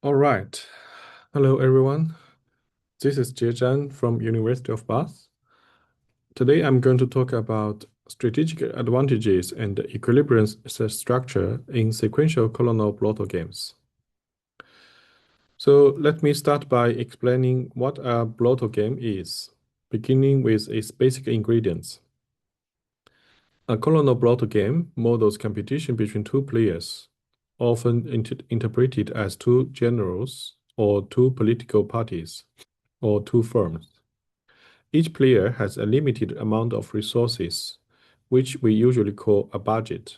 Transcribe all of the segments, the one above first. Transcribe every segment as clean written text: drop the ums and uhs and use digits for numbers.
All right. Hello, everyone. This is Jie Zhang from University of Bath. Today, I'm going to talk about strategic advantages and equilibrium structure in sequential colonel Blotto games. So let me start by explaining what a Blotto game is, beginning with its basic ingredients. A colonel Blotto game models competition between two players, often interpreted as two generals or two political parties or two firms. Each player has a limited amount of resources, which we usually call a budget.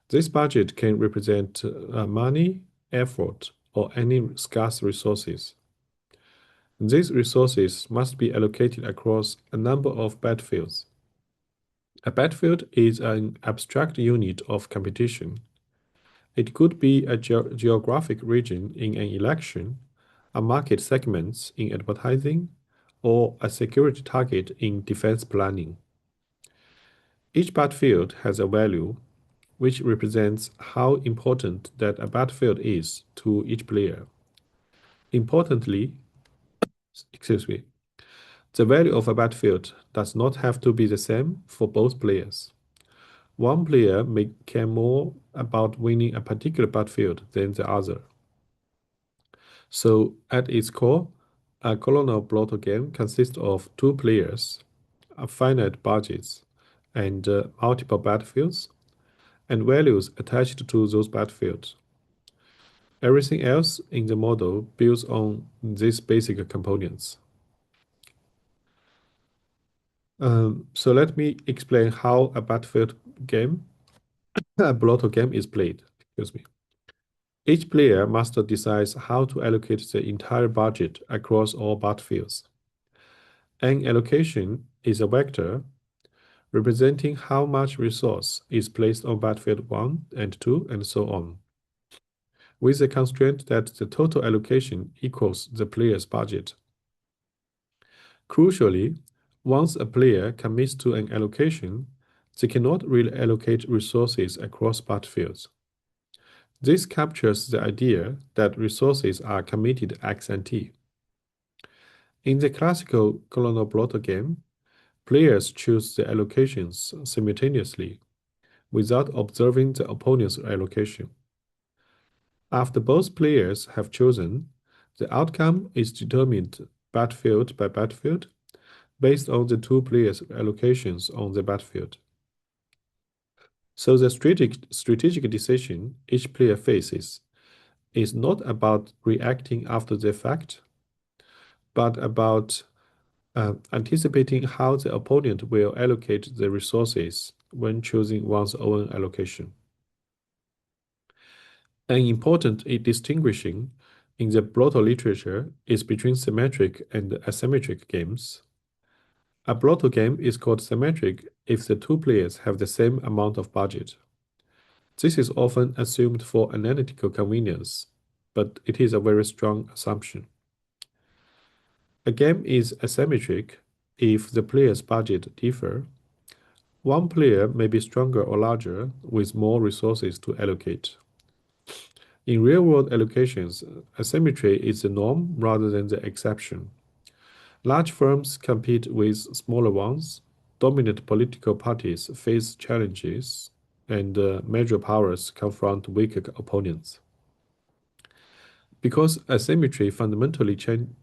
This budget can represent money, effort, or any scarce resources. These resources must be allocated across a number of battlefields. A battlefield is an abstract unit of competition. It could be a geographic region in an election, a market segment in advertising, or a security target in defense planning. Each battlefield has a value, which represents how important that a battlefield is to each player. Importantly, the value of a battlefield does not have to be the same for both players. One player may care more about winning a particular battlefield than the other. So, at its core, a colonel Blotto game consists of two players, a finite budgets, and multiple battlefields, and values attached to those battlefields. Everything else in the model builds on these basic components. So let me explain how a battlefield game, a Blotto game, is played. Excuse me. Each player must decide how to allocate the entire budget across all battlefields. An allocation is a vector representing how much resource is placed on battlefield 1 and 2 and so on, with the constraint that the total allocation equals the player's budget. Crucially, once a player commits to an allocation, they cannot reallocate resources across battlefields. This captures the idea that resources are committed ex ante. In the classical colonel Blotto game, players choose the allocations simultaneously without observing the opponent's allocation. After both players have chosen, the outcome is determined battlefield by battlefield based on the two players' allocations on the battlefield. So the strategic decision each player faces is not about reacting after the fact, but about anticipating how the opponent will allocate the resources when choosing one's own allocation. An important distinguishing in the Blotto literature is between symmetric and asymmetric games. A Blotto game is called symmetric if the two players have the same amount of budget. This is often assumed for analytical convenience, but it is a very strong assumption. A game is asymmetric if the players' budget differ. One player may be stronger or larger with more resources to allocate. In real-world allocations, asymmetry is the norm rather than the exception. Large firms compete with smaller ones, dominant political parties face challenges, and major powers confront weaker opponents. Because asymmetry fundamentally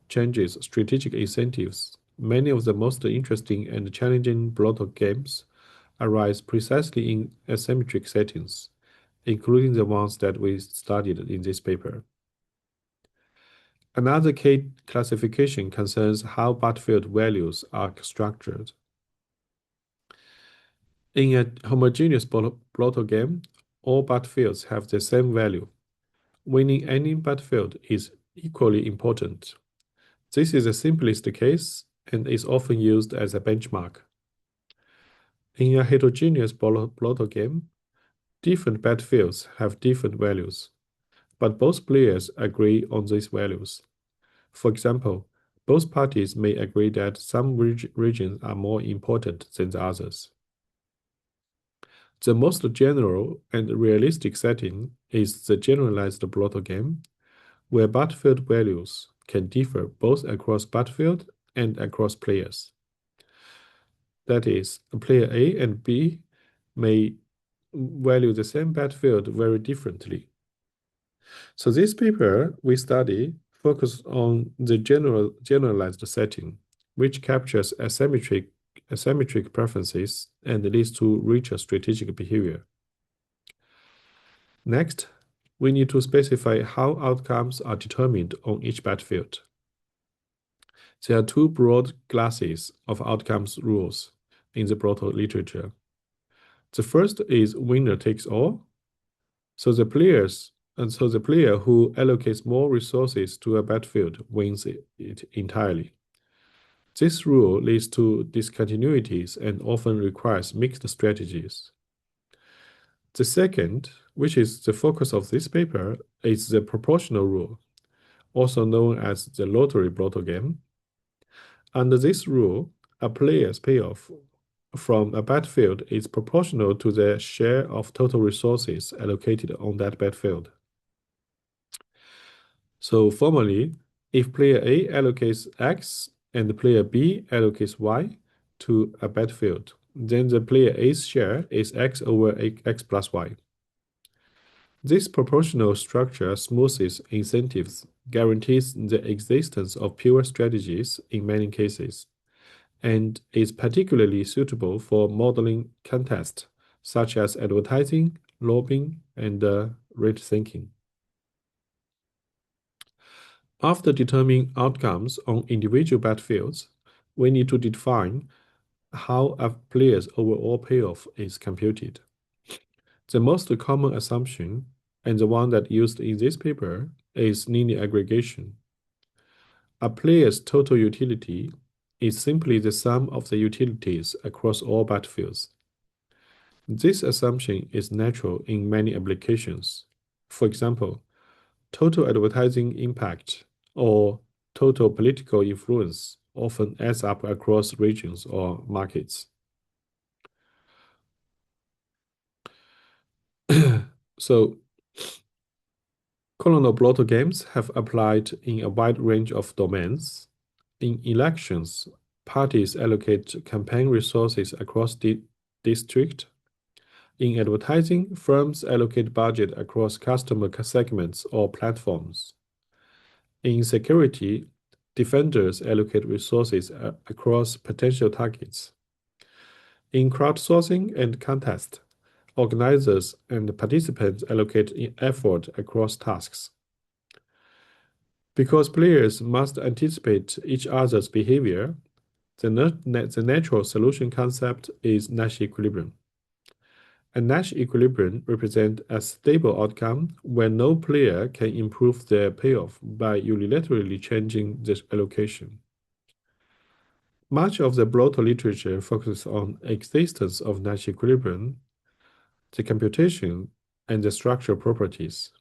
changes strategic incentives, many of the most interesting and challenging Blotto games arise precisely in asymmetric settings, including the ones that we studied in this paper. Another key classification concerns how battlefield values are structured. In a homogeneous Blotto game, all battlefields have the same value. Winning any battlefield is equally important. This is the simplest case and is often used as a benchmark. In a heterogeneous Blotto game, different battlefields have different values, but both players agree on these values. For example, both parties may agree that some regions are more important than the others. The most general and realistic setting is the generalized Blotto game, where battlefield values can differ both across battlefield and across players. That is, player A and B may value the same battlefield very differently. So this paper we study focuses on the generalized setting, which captures asymmetric preferences and leads to richer strategic behavior. Next, we need to specify how outcomes are determined on each battlefield. There are two broad classes of outcomes rules in the Blotto literature. The first is winner takes all. So the player who allocates more resources to a battlefield wins it entirely. This rule leads to discontinuities and often requires mixed strategies. The second, which is the focus of this paper, is the proportional rule, also known as the lottery Blotto game. Under this rule, a player's payoff from a battlefield is proportional to their share of total resources allocated on that battlefield. So formally, if player A allocates X and player B allocates Y to a battlefield, then the player A's share is X over X plus Y. This proportional structure smoothes incentives, guarantees the existence of pure strategies in many cases, and is particularly suitable for modeling contests such as advertising, lobbying, and rate thinking. After determining outcomes on individual battlefields, we need to define how a player's overall payoff is computed. The most common assumption, and the one that used in this paper, is linear aggregation. A player's total utility is simply the sum of the utilities across all battlefields. This assumption is natural in many applications. For example, total advertising impact or total political influence often adds up across regions or markets. So, colonel Blotto games have applied in a wide range of domains. In elections, parties allocate campaign resources across the district. In advertising, firms allocate budget across customer segments or platforms. In security, defenders allocate resources across potential targets. In crowdsourcing and contest, organizers and participants allocate effort across tasks. Because players must anticipate each other's behavior, the natural solution concept is Nash equilibrium. A Nash equilibrium represents a stable outcome where no player can improve their payoff by unilaterally changing the allocation. Much of the Blotto literature focuses on existence of Nash equilibrium, the computation, and the structural properties.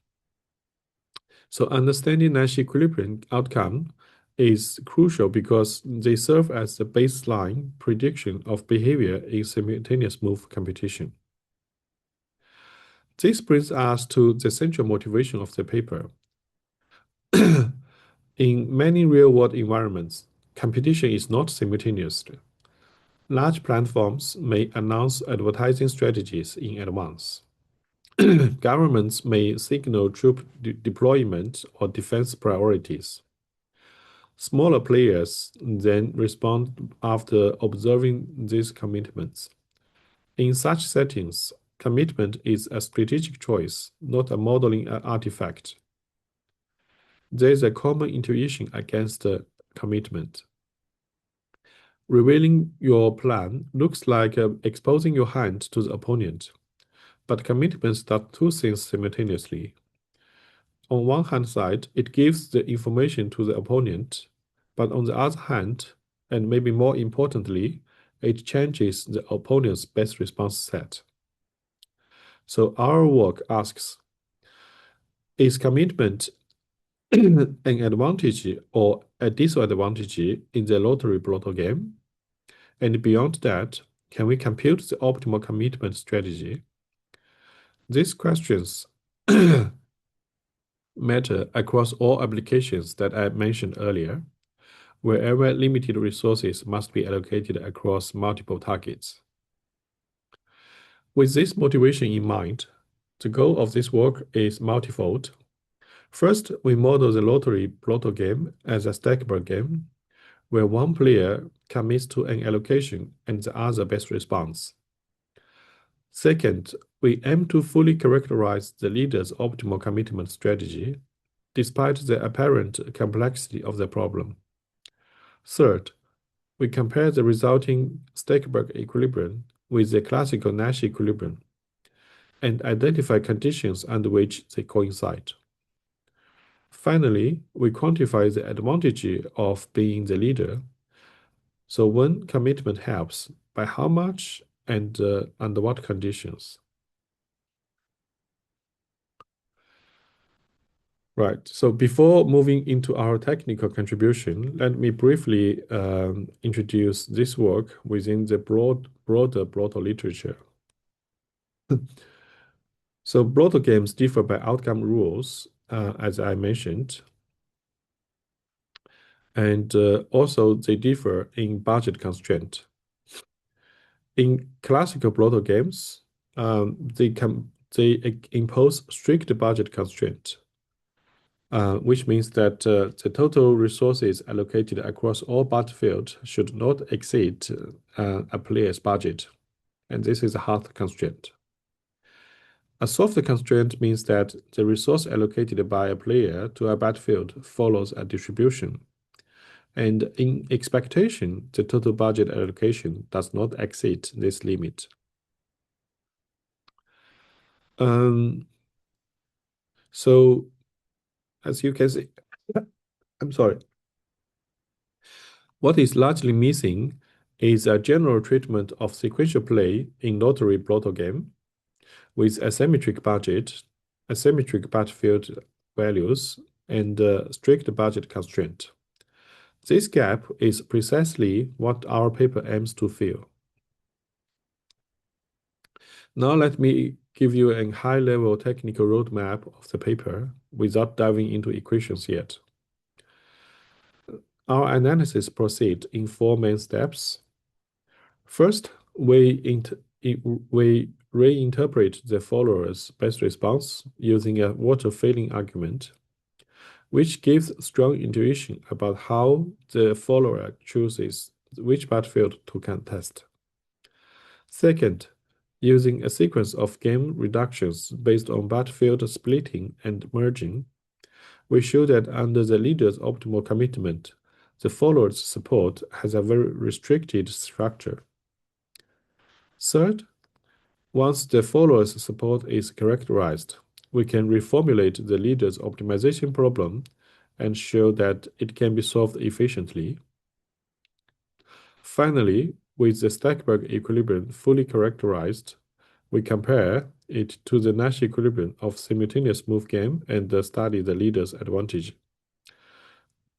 So understanding Nash equilibrium outcome is crucial because they serve as the baseline prediction of behavior in simultaneous move computation. This brings us to the central motivation of the paper. In many real-world environments, computation is not simultaneous. Large platforms may announce advertising strategies in advance. Governments may signal troop deployment or defense priorities. Smaller players then respond after observing these commitments. In such settings, commitment is a strategic choice, not a modeling artifact. There is a common intuition against commitment. Revealing your plan looks like exposing your hand to the opponent, but commitment does two things simultaneously. On one hand side, it gives the information to the opponent, but on the other hand, and maybe more importantly, it changes the opponent's best response set. So our work asks, is commitment an advantage or a disadvantage in the lottery Blotto game? And beyond that, can we compute the optimal commitment strategy? These questions matter across all applications that I mentioned earlier, wherever limited resources must be allocated across multiple targets. With this motivation in mind, the goal of this work is multifold. First, we model the lottery Blotto game as a stackable game, where one player commits to an allocation and the other best responds. Second, we aim to fully characterize the leader's optimal commitment strategy, despite the apparent complexity of the problem. Third, we compare the resulting Stekeberg equilibrium with the classical Nash equilibrium and identify conditions under which they coincide. Finally, we quantify the advantage of being the leader. So when commitment helps, by how much and under what conditions? Right. So before moving into our technical contribution, let me briefly introduce this work within the broader Blotto literature. So Blotto games differ by outcome rules, as I mentioned, and also they differ in budget constraint. In classical Blotto games, they impose strict budget constraint. Which means that the total resources allocated across all battlefields should not exceed a player's budget, and this is a hard constraint. A soft constraint means that the resource allocated by a player to a battlefield follows a distribution, and in expectation, the total budget allocation does not exceed this limit. So, as you can see, I'm sorry. What is largely missing is a general treatment of sequential play in lottery Blotto game with asymmetric budget, asymmetric battlefield values, and strict budget constraint. This gap is precisely what our paper aims to fill. Now let me give you a high-level technical roadmap of the paper without diving into equations yet. Our analysis proceeds in four main steps. First, we reinterpret the follower's best response using a water filling argument, which gives strong intuition about how the follower chooses which battlefield to contest. Second, using a sequence of game reductions based on battlefield splitting and merging, we show that under the leader's optimal commitment, the follower's support has a very restricted structure. Third, once the follower's support is characterized, we can reformulate the leader's optimization problem and show that it can be solved efficiently. Finally, with the Stekeberg equilibrium fully characterized, we compare it to the Nash equilibrium of simultaneous move game and study the leader's advantage.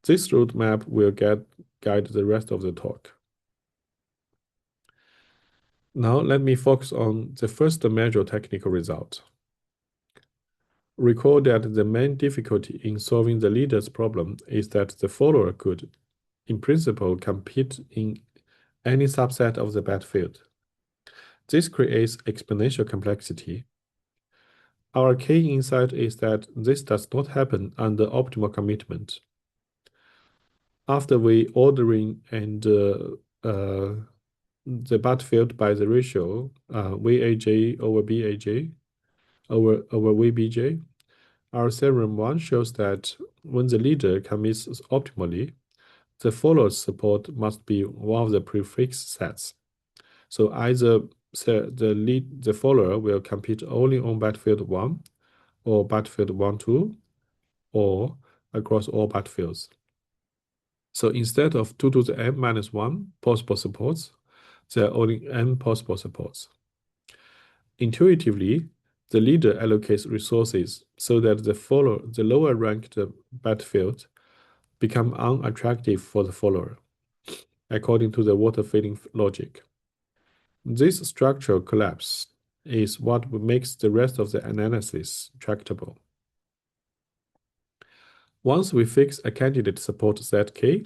This roadmap will guide the rest of the talk. Now let me focus on the first major technical result. Recall that the main difficulty in solving the leader's problem is that the follower could, in principle, compete in any subset of the battlefield. This creates exponential complexity. Our key insight is that this does not happen under optimal commitment. After we ordering and the battlefield by the ratio VAJ over BAJ over VBJ, our theorem 1 shows that when the leader commits optimally, the follower's support must be one of the prefix sets. So either the follower will compete only on battlefield 1 or battlefield 1, 2, or across all battlefields. So instead of 2 to the n minus 1 possible supports, there are only n possible supports. Intuitively, the leader allocates resources so that the lower ranked battlefield become unattractive for the follower, according to the water filling logic. This structural collapse is what makes the rest of the analysis tractable. Once we fix a candidate support set K,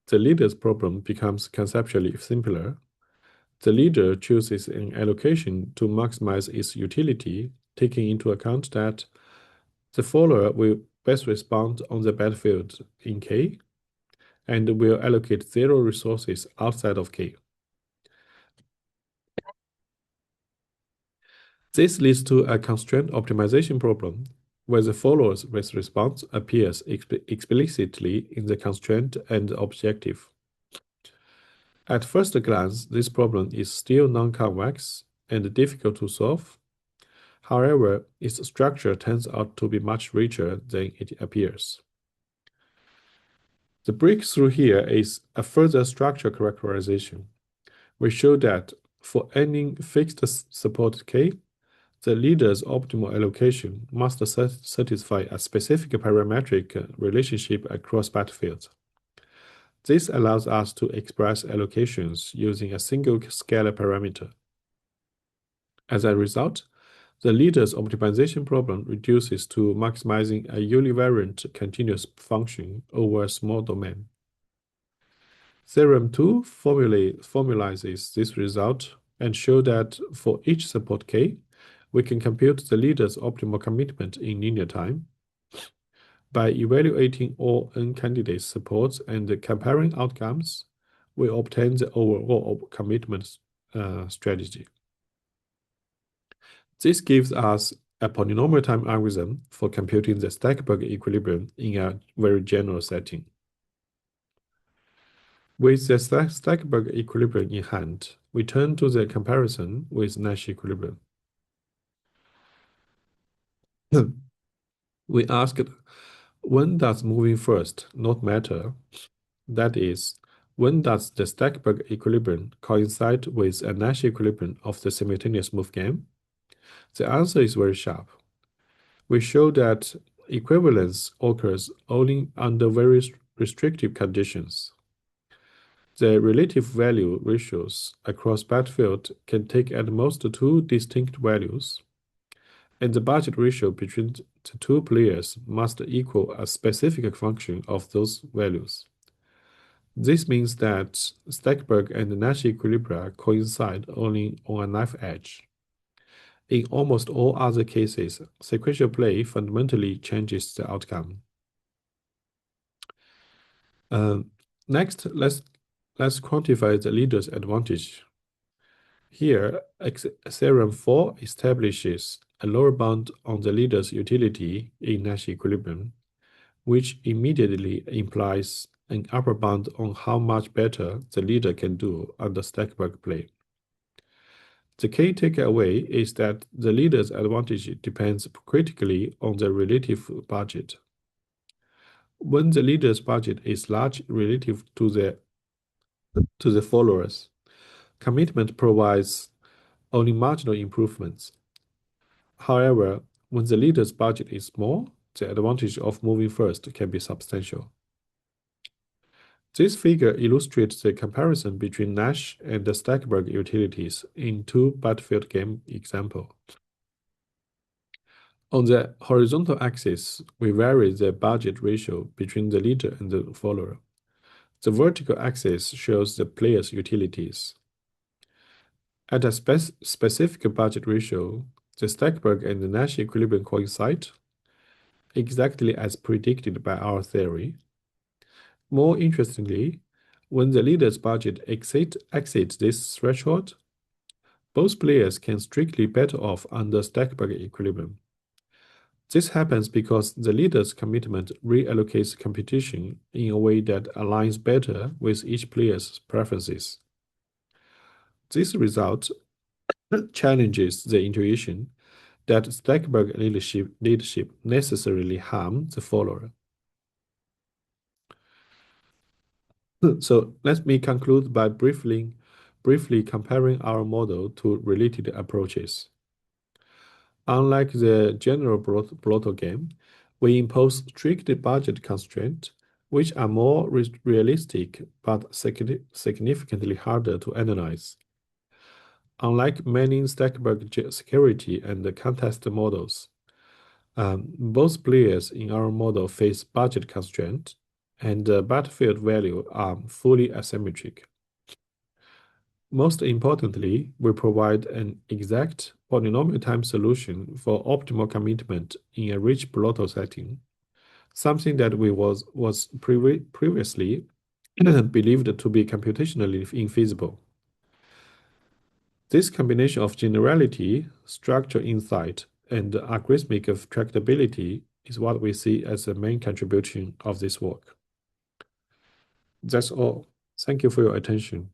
the leader's problem becomes conceptually simpler. The leader chooses an allocation to maximize its utility, taking into account that the follower will best respond on the battlefield in K and will allocate zero resources outside of K. This leads to a constraint optimization problem, where the follower's response appears explicitly in the constraint and objective. At first glance, this problem is still non-convex and difficult to solve. However, its structure turns out to be much richer than it appears. The breakthrough here is a further structure characterization. We show that for any fixed support K, the leader's optimal allocation must satisfy a specific parametric relationship across battlefields. This allows us to express allocations using a single scalar parameter. As a result, the leader's optimization problem reduces to maximizing a univariate continuous function over a small domain. Theorem 2 formalizes this result and shows that for each support K, we can compute the leader's optimal commitment in linear time. By evaluating all n candidate supports and comparing outcomes, we obtain the overall commitment strategy. This gives us a polynomial time algorithm for computing the Steckberg equilibrium in a very general setting. With the Steckberg equilibrium in hand, we turn to the comparison with Nash equilibrium. We asked, when does moving first not matter? That is, when does the Steckberg equilibrium coincide with a Nash equilibrium of the simultaneous move game? The answer is very sharp. We show that equivalence occurs only under very restrictive conditions. The relative value ratios across battlefield can take at most two distinct values, and the budget ratio between the two players must equal a specific function of those values. This means that Steckberg and Nash equilibria coincide only on a knife edge. In almost all other cases, sequential play fundamentally changes the outcome. Next, let's quantify the leader's advantage. Here, theorem 4 establishes a lower bound on the leader's utility in Nash equilibrium, which immediately implies an upper bound on how much better the leader can do under Steckberg play. The key takeaway is that the leader's advantage depends critically on the relative budget. When the leader's budget is large relative to the followers, commitment provides only marginal improvements. However, when the leader's budget is small, the advantage of moving first can be substantial. This figure illustrates the comparison between Nash and the Steckberg utilities in two battlefield game examples. On the horizontal axis, we vary the budget ratio between the leader and the follower. The vertical axis shows the player's utilities. At a specific budget ratio, the Steckberg and the Nash equilibrium coincide, exactly as predicted by our theory. More interestingly, when the leader's budget exceeds this threshold, both players can strictly better off under Steckberg equilibrium. This happens because the leader's commitment reallocates competition in a way that aligns better with each player's preferences. This result challenges the intuition that Steckberg leadership necessarily harms the follower. So let me conclude by briefly comparing our model to related approaches. Unlike the general Blotto game, we impose strict budget constraints, which are more realistic but significantly harder to analyze. Unlike many Steckberg security and contest models, Both players in our model face budget constraints, and the battlefield value are fully asymmetric. Most importantly, we provide an exact polynomial time solution for optimal commitment in a rich Blotto setting, something that was previously believed to be computationally infeasible. This combination of generality, structure insight, and algorithmic tractability is what we see as the main contribution of this work. That's all. Thank you for your attention.